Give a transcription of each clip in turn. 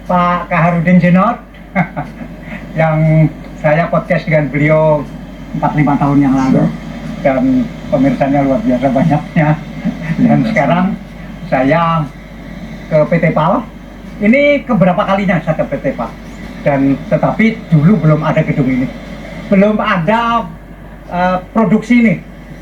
Pak Kaharudin Jenot yang saya podcast dengan beliau 4-5 tahun yang lalu dan pemirsanya luar biasa banyaknya. Dan sekarang saya ke PT PAL. Ini keberapa kalinya saya ke PT PAL, dan tetapi dulu belum ada gedung ini, belum ada produksi ini.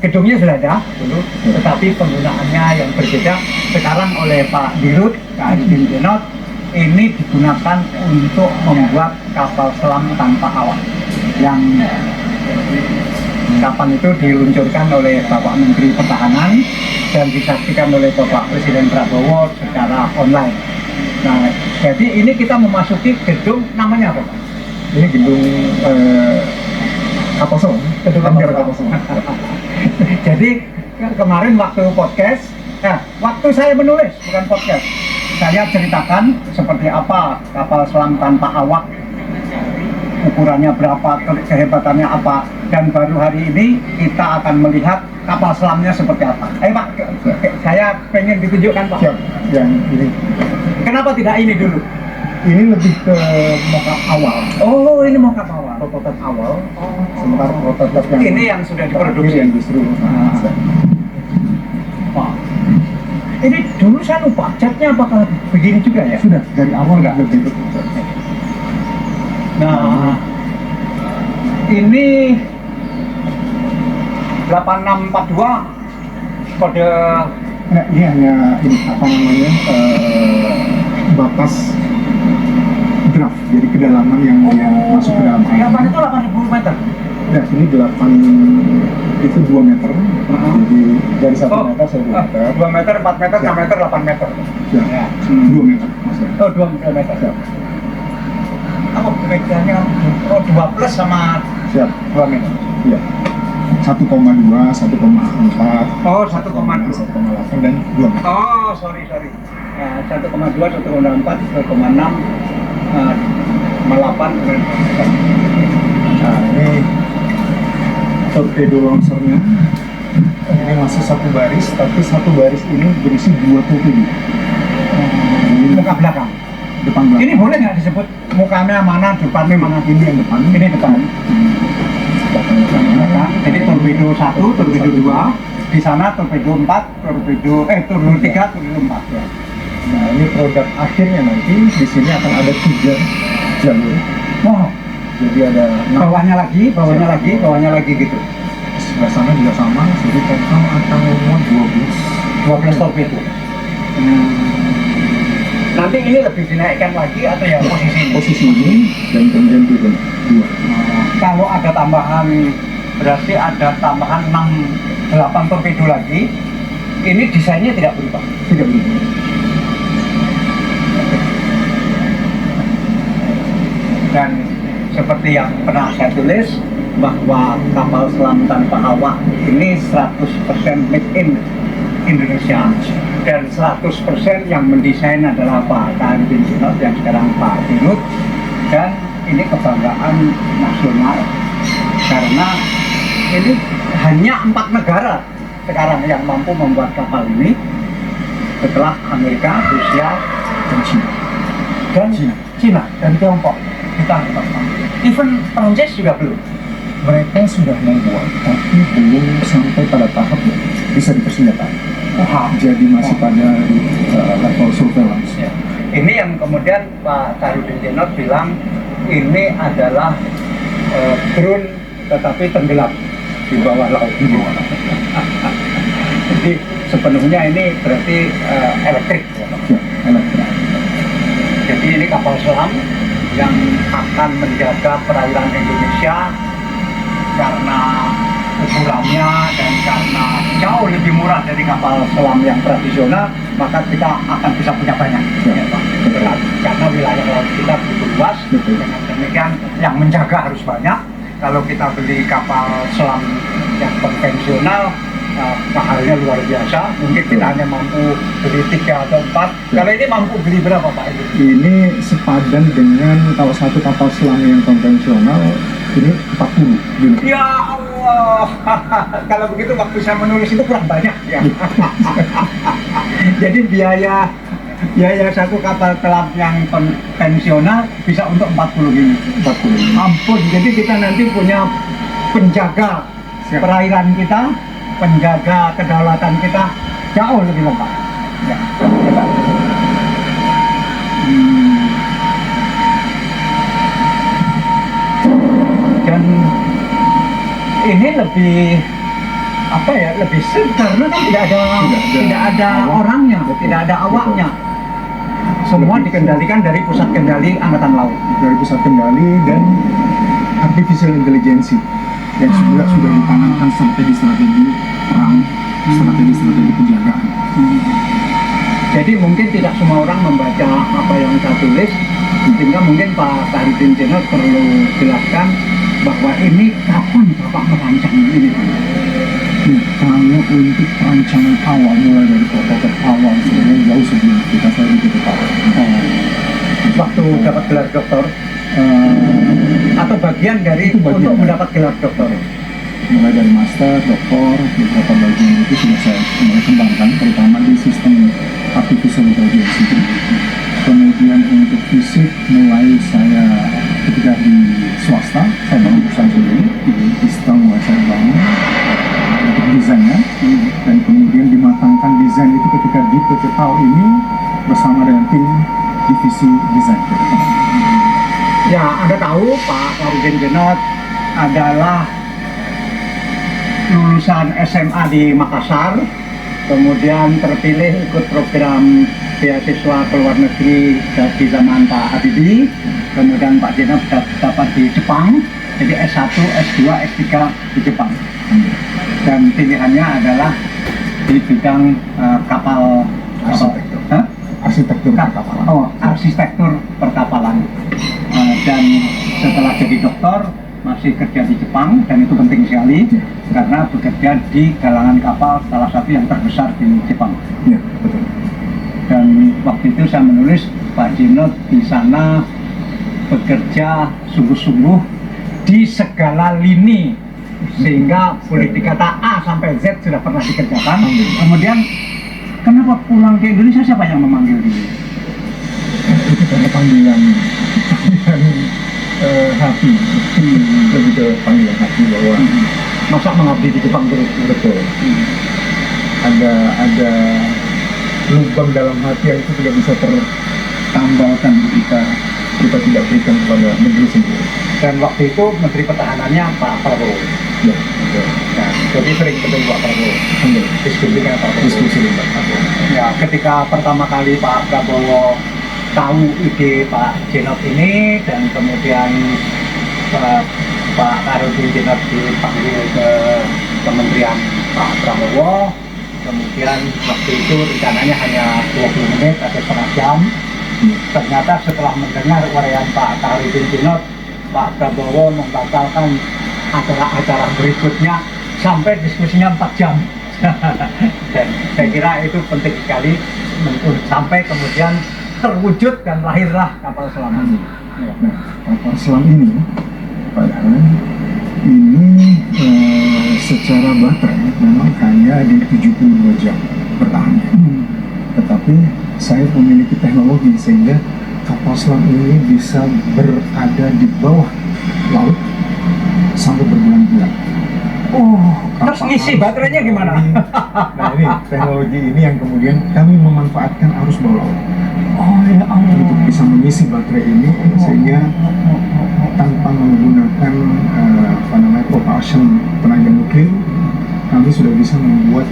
Gedungnya sudah ada dulu, tetapi penggunaannya yang berbeda sekarang oleh Pak Dirut Kaharudin Jenot. Ini digunakan untuk membuat kapal selam tanpa awak yang kapan itu diluncurkan oleh Bapak Menteri Pertahanan dan disaksikan oleh Bapak Presiden Prabowo secara online. Nah, jadi ini kita memasuki gedung, namanya apa Pak? Ini gedung kapal selam. Gedung kapal selam. Jadi kemarin waktu podcast, waktu saya menulis, bukan podcast, saya ceritakan seperti apa kapal selam tanpa awak, ukurannya berapa, kehebatannya apa, dan baru hari ini kita akan melihat kapal selamnya seperti apa. Pak, saya pengen ditunjukkan Pak. Siap, yang ini. Kenapa tidak ini dulu? Ini lebih ke mock-up awal. Oh, ini mock-up awal. Prototipe awal. Sementara prototipe yang ini yang sudah diproduksi. yang justru. Wah. Ini dulu saya lupa, catnya apakah begini juga ya? Sudah, dari awal Enggak. begitu. Nah, ini 8642 kode. Nah, ini hanya ini apa namanya batas draft, jadi kedalaman yang masuk ke dalam air. Kapan itu 8000 meter? Nah, ini 8 itu 2 meter. Jadi dari 1 meter sampai 2 meter. 2 meter, 4 meter, 6 meter, 8 meter. Ya, 2 meter maksudnya. Oh, 2 meter. Siap. Apa bedanya? Oh, 2 plus sama Siap. 2 meter. Iya. 1,2, 1,4. Oh, 1,2. 1,8 dan 2 meter. Oh, sorry. 1,2, 1,4, 1,6, 1,8. Nah, ini torpedo launchernya. Ini masih satu baris, tapi satu baris ini berisi 2 torpedo. Muka belakang. Depan belakang. Ini boleh nggak disebut mukanya mana, depannya mana? Ini yang depan. Ini depan. Belakang. Jadi torpedo 1, torpedo 2. Di sana torpedo 4, torpedo 3, torpedo 4. Ya. Nah, ini produk akhirnya nanti di sini akan ada 3 jalur. Wow. Jadi ada Bawahnya lagi gitu. sebelah sana juga sama. Jadi total akan memuat 12 torpedo. Nanti ini lebih dinaikkan lagi atau ya posisi ini? posisi ini dan kemudian turun 2. Kalau ada tambahan, berarti ada tambahan 8 torpedo lagi. Ini desainnya tidak berubah. Tidak berubah. Dan seperti yang pernah saya tulis bahwa kapal selam tanpa awak ini 100% made in Indonesia, dan 100% yang mendesain adalah Pak Kaharudin Jenot yang sekarang Pak Dirut. Dan ini kebanggaan nasional karena ini hanya 4 negara sekarang yang mampu membuat kapal ini setelah Amerika, Rusia, Dan Cina. dan Cina dan Tiongkok. Kita even Prancis juga belum. Mereka sudah membuat, tapi belum sampai pada tahap yang bisa dipersenjatai. Jadi masih pada level surveillance. Ya. Ini yang kemudian Pak Kaharudin Jenot bilang ini adalah drone tetapi tenggelam di bawah laut. Jadi sepenuhnya ini berarti elektrik. Ya, elektrik. Jadi ini kapal selam yang akan menjaga perairan Indonesia karena ukurannya dan karena jauh lebih murah dari kapal selam yang tradisional, maka kita akan bisa punya banyak. Ya, Pak. Karena wilayah laut kita begitu luas, dengan demikian yang menjaga harus banyak. Kalau kita beli kapal selam yang konvensional, mahalnya luar biasa. Mungkin kita hanya mampu beli 3 atau 4. Kalau ini mampu beli berapa Pak? Ini sepadan dengan kalau satu kapal selam yang konvensional ini 40 unit. Ya Allah, kalau begitu waktu saya menulis itu kurang banyak ya. Jadi biaya biaya satu kapal selam yang konvensional bisa untuk 40 ini. 40. Ampun, jadi kita nanti punya penjaga perairan kita, penjaga kedaulatan kita jauh lebih lengkap. Ya, hebat. Dan ini lebih apa ya, lebih seru karena kan tidak ada orangnya, tidak ada awaknya. Semua dikendalikan dari pusat kendali angkatan laut. Dari pusat kendali dan artificial intelligence yang sudah ditanamkan strategi perang, strategi penjagaan. Jadi mungkin tidak semua orang membaca apa yang saya tulis, sehingga mungkin Pak Sahrudin Jenot perlu jelaskan bahwa ini kapan Bapak merancang ini. Nah, kalau untuk rancangan awal mulai dari prototip awal sebenarnya jauh sebelum saya begitu tahu. Waktu dapat gelar doktor atau bagian dari Itu bagian untuk dari- mendapat gelar doktor. Mulai dari master, doktor, beberapa bagian itu sudah saya mulai kembangkan, terutama di sistem artificial intelligence itu. Kemudian untuk fisik, mulai saya ketika di swasta, saya bangun perusahaan sendiri, di Istal mulai saya bangun untuk desainnya, dan kemudian dimatangkan desain itu ketika di PT PAL ini bersama dengan tim divisi desain. Ya, Anda tahu Pak Sahrudin Jenot adalah lulusan SMA di Makassar, kemudian terpilih ikut program beasiswa ke luar negeri di zaman Pak Habibie, kemudian Pak Jenot dapat di Jepang, jadi S1, S2, S3 di Jepang, dan pilihannya adalah di bidang kapal Arsitektur. Hah? Arsitektur perkapalan. Oh, arsitektur perkapalan. Dan setelah jadi doktor masih kerja di Jepang, dan itu penting sekali karena bekerja di galangan kapal salah satu yang terbesar di Jepang. Ya, betul. Dan waktu itu saya menulis Pak Jenot di sana bekerja sungguh-sungguh di segala lini, sehingga boleh dikata A sampai Z sudah pernah dikerjakan. Kemudian kenapa pulang ke Indonesia, siapa yang memanggil dia? Itu karena panggilan hati, lebih ke panggilan hati bahwa Masa mengabdi di Jepang terus? betul ada lubang dalam hati yang itu tidak bisa tertambalkan ketika kita tidak berikan kepada negeri sendiri. Dan waktu itu Menteri Pertahanannya Pak Prabowo. Ya, betul. Nah, jadi sering ketemu Pak Prabowo. Alhamdulillah. Diskusi dengan Pak Prabowo. Diskusi dengan Pak Prabowo. Ya, ketika pertama kali Pak Prabowo tahu ide Pak Jenot ini, dan kemudian Pak Sahrudin Jenot dipanggil ke Kementerian Pak Prabowo, kemudian waktu itu rencananya hanya 20 menit atau setengah jam. Ternyata setelah mendengar uraian Pak Sahrudin Jenot, Pak Prabowo membatalkan acara-acara berikutnya sampai diskusinya 4 jam. Dan saya kira itu penting sekali sampai kemudian terwujud dan lahirlah kapal selam ini. Nah, kapal selam ini, padahal ini secara baterai memang hanya di 72 jam bertahan. Tetapi saya memiliki teknologi sehingga kapal selam ini bisa berada di bawah laut sampai berbulan-bulan. Oh, terus ngisi baterainya gimana? Nah, ini teknologi ini yang kemudian kami memanfaatkan arus bawah laut Oh ya Allah. untuk bisa mengisi baterai ini sehingga tanpa menggunakan propulsion tenaga nuklir, kami sudah bisa membuat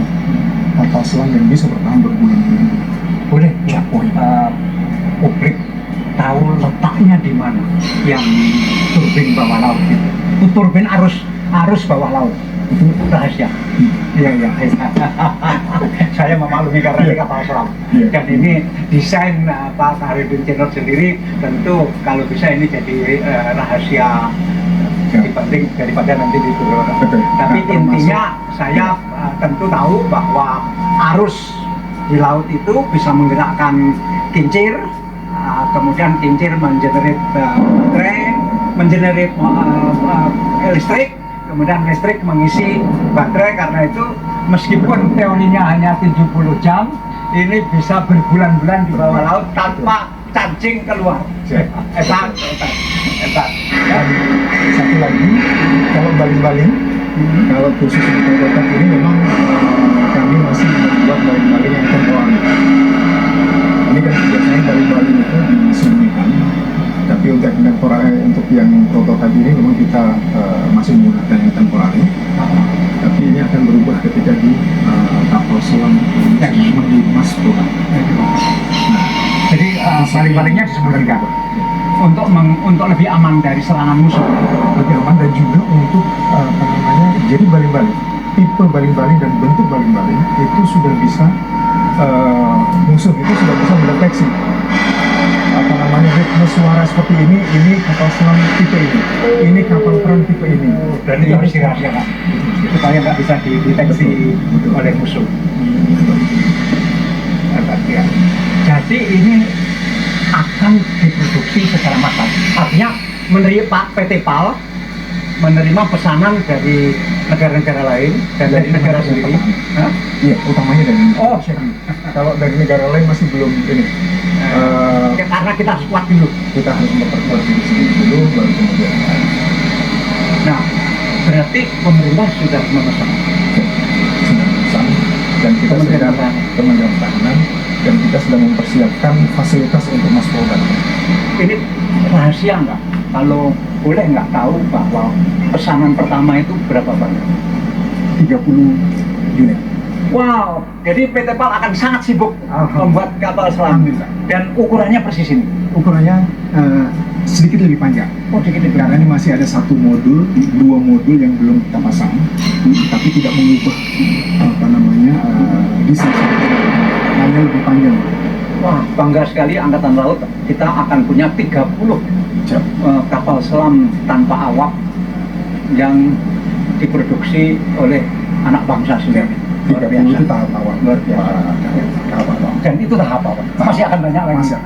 kapal selam yang bisa bertahan berbulan-bulan. Boleh ya, publik tahu letaknya di mana yang turbin bawah laut itu? Turbin arus bawah laut itu rahasia. Iya iya. Saya memaklumi karena ini kapal selam. Iya. Dan ini desain Pak Sahrudin Jenot sendiri, tentu kalau bisa ini jadi rahasia dibanding daripada nanti diturunkan. Betul. Tapi Nah, intinya saya tentu tahu bahwa arus di laut itu bisa menggerakkan kincir, kemudian kincir mengenerate baterai, mengenerate listrik, kemudian listrik mengisi baterai. Karena itu meskipun teorinya hanya 70 jam, ini bisa berbulan-bulan di bawah laut tanpa cacing keluar. Hebat, hebat, hebat. Dan satu lagi, kalau baling-baling, kalau khusus untuk kotak ini memang kami masih membuat baling-baling yang temporer. Ini kan biasanya baling-baling itu disembunyikan, tapi untuk yang temporer, untuk yang prototipe ini memang kita masih menggunakan yang temporer. Tapi ini akan berubah ketika di kapal selam yang di Mas Produk. Jadi baling-balingnya disembunyikan untuk lebih aman dari serangan musuh. Lebih aman dan juga untuk apa namanya, jadi baling-baling, tipe baling-baling dan bentuk baling-baling itu sudah bisa musuh itu sudah bisa mendeteksi apa namanya ritme suara seperti ini kapal selam tipe ini kapal perang tipe ini, Dan itu harus dirahasiakan supaya nggak bisa dideteksi oleh musuh. Hebat ya. Jadi ini akan diproduksi secara massal. Artinya menerima PT PAL menerima pesanan dari negara-negara lain dan dari negara sendiri. Hah? Iya, utamanya dari Oh, kalau dari negara lain masih belum ini. ya, karena kita harus kuat dulu. Kita harus memperkuat diri sendiri dulu, baru kemudian. Nah, berarti pemerintah sudah memesan. Sudah pesan dan kita Kementerian sudah Kementerian Pertahanan dan kita sudah mempersiapkan fasilitas untuk Mas Polda. Ini rahasia nggak? Kalau boleh nggak tahu bahwa pesanan pertama itu berapa banyak? 30 unit. Wow, jadi PT PAL akan sangat sibuk Alhamdulillah. membuat kapal selam Alhamdulillah. dan ukurannya persis ini. Ukurannya sedikit lebih panjang. Oh, sedikit lebih Karena ini masih ada satu modul, dua modul yang belum kita pasang, tapi tidak mengubah apa namanya desain, hanya lebih panjang. Wah, bangga sekali Angkatan Laut. Kita akan punya 30 Siap. kapal selam tanpa awak yang diproduksi oleh anak bangsa sendiri. Luar 30 biasa. itu tahap awal. Luar biasa. Tahap awal. Dan itu tahap awal. Masih akan banyak lagi. Masih.